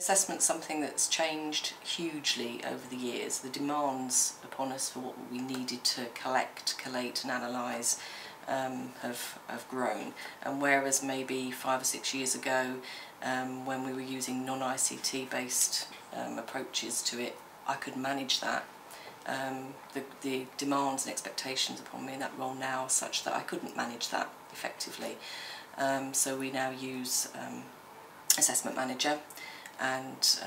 Assessment's something that's changed hugely over the years. The demands upon us for what we needed to collect, collate and analyse have grown, and whereas maybe 5 or 6 years ago when we were using non-ICT based approaches to it, I could manage that. The demands and expectations upon me in that role now are such that I couldn't manage that effectively. So we now use Assessment Manager and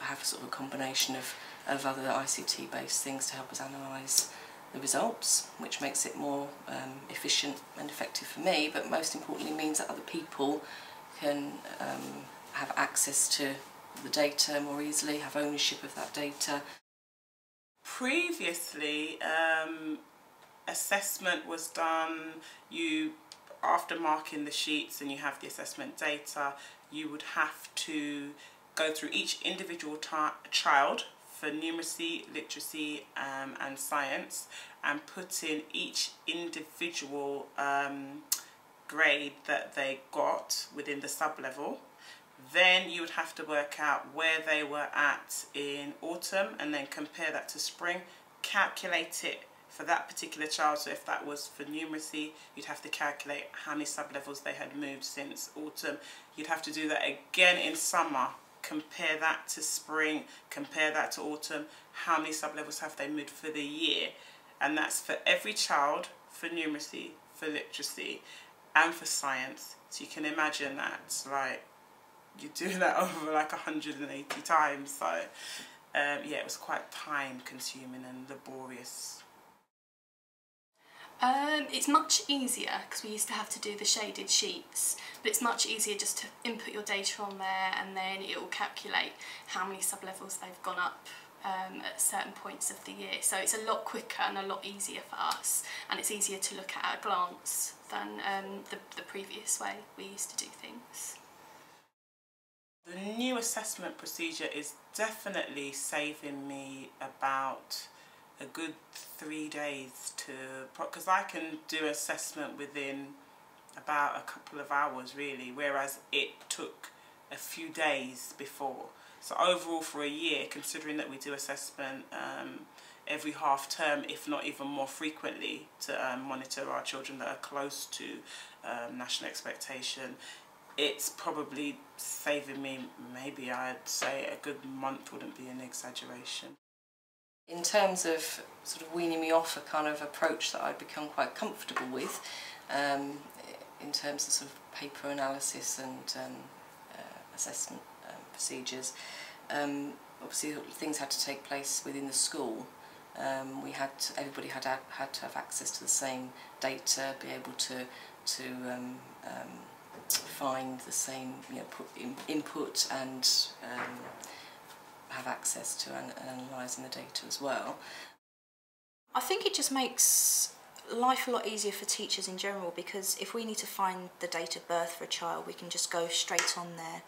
have sort of a combination of other ICT based things to help us analyse the results, which makes it more efficient and effective for me, but most importantly means that other people can have access to the data more easily, have ownership of that data. Previously, assessment was done, after marking the sheets and you have the assessment data, you would have to go through each individual child for numeracy, literacy and science, and put in each individual grade that they got within the sub-level. Then you would have to work out where they were at in autumn and then compare that to spring, calculate it for that particular child. So if that was for numeracy, you'd have to calculate how many sub-levels they had moved since autumn. You'd have to do that again in summer, compare that to spring, compare that to autumn, how many sub-levels have they moved for the year. And that's for every child, for numeracy, for literacy and for science. So you can imagine that's like, you do that over like 180 times. So yeah, it was quite time consuming and laborious. It's much easier because we used to have to do the shaded sheets, but it's much easier just to input your data on there and then it will calculate how many sub-levels they've gone up at certain points of the year. So it's a lot quicker and a lot easier for us, and it's easier to look at a glance than the previous way we used to do things. The new assessment procedure is definitely saving me about a good 3 days because I can do assessment within about a couple of hours really, whereas it took a few days before. So overall for a year, considering that we do assessment every half term, if not even more frequently, to monitor our children that are close to national expectation, it's probably saving me, maybe I'd say a good month wouldn't be an exaggeration. In terms of sort of weaning me off a kind of approach that I'd become quite comfortable with, in terms of sort of paper analysis and assessment procedures, obviously things had to take place within the school. Everybody had to have access to the same data, be able to find the same, input and have access to analysing the data as well. I think it just makes life a lot easier for teachers in general, because if we need to find the date of birth for a child, we can just go straight on there.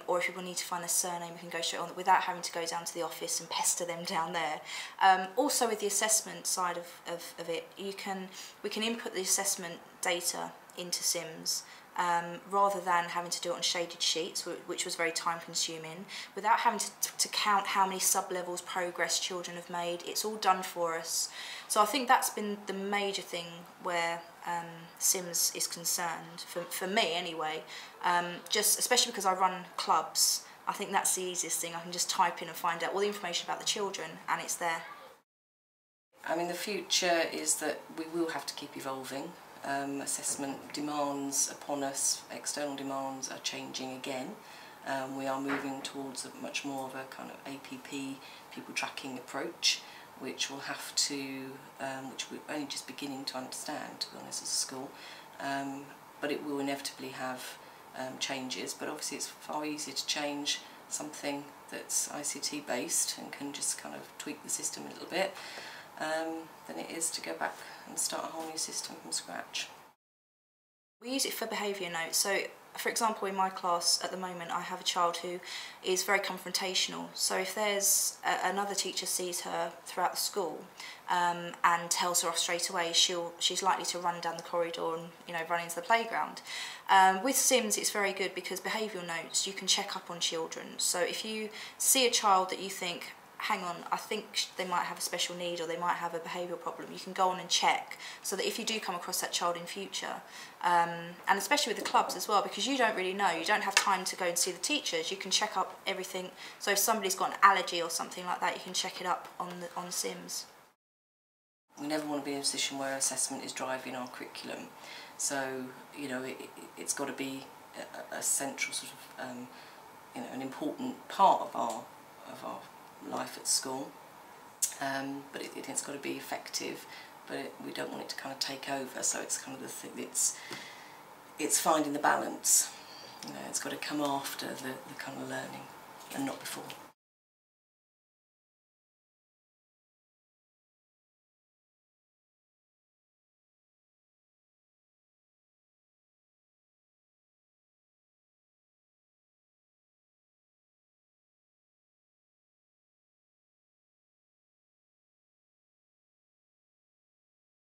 Or if people need to find their surname, we can go straight on without having to go down to the office and pester them down there. Also with the assessment side of it, we can input the assessment data into Sims, rather than having to do it on shaded sheets, which was very time consuming, without having to count how many sub-levels progress children have made. It's all done for us. So I think that's been the major thing where Sims is concerned, for me anyway, just especially because I run clubs. I think that's the easiest thing. I can just type in and find out all the information about the children and it's there. I mean, the future is that we will have to keep evolving. Assessment demands upon us, external demands are changing again. We are moving towards a much more of a kind of APP, people tracking approach, which will have to, which we're only just beginning to understand, to be honest, as a school. But it will inevitably have changes, but obviously it's far easier to change something that's ICT based and can just kind of tweak the system a little bit than it is to go back and start a whole new system from scratch. We use it for behaviour notes. So, for example, in my class at the moment, I have a child who is very confrontational. So if there's another teacher sees her throughout the school and tells her off straight away, she's likely to run down the corridor and, you know, run into the playground. With Sims, it's very good because behavioural notes, you can check up on children. So if you see a child that you think, hang on, I think they might have a special need or they might have a behavioural problem, you can go on and check, so that if you do come across that child in future, and especially with the clubs as well, because you don't really know, you don't have time to go and see the teachers, you can check up everything. So if somebody's got an allergy or something like that, you can check it up on Sims. We never want to be in a position where assessment is driving our curriculum, so you know it's got to be a central sort of you know, an important part of our life at school, but it's got to be effective, but we don't want it to kind of take over, so it's kind of the thing, it's finding the balance, you know, it's got to come after the kind of learning and not before.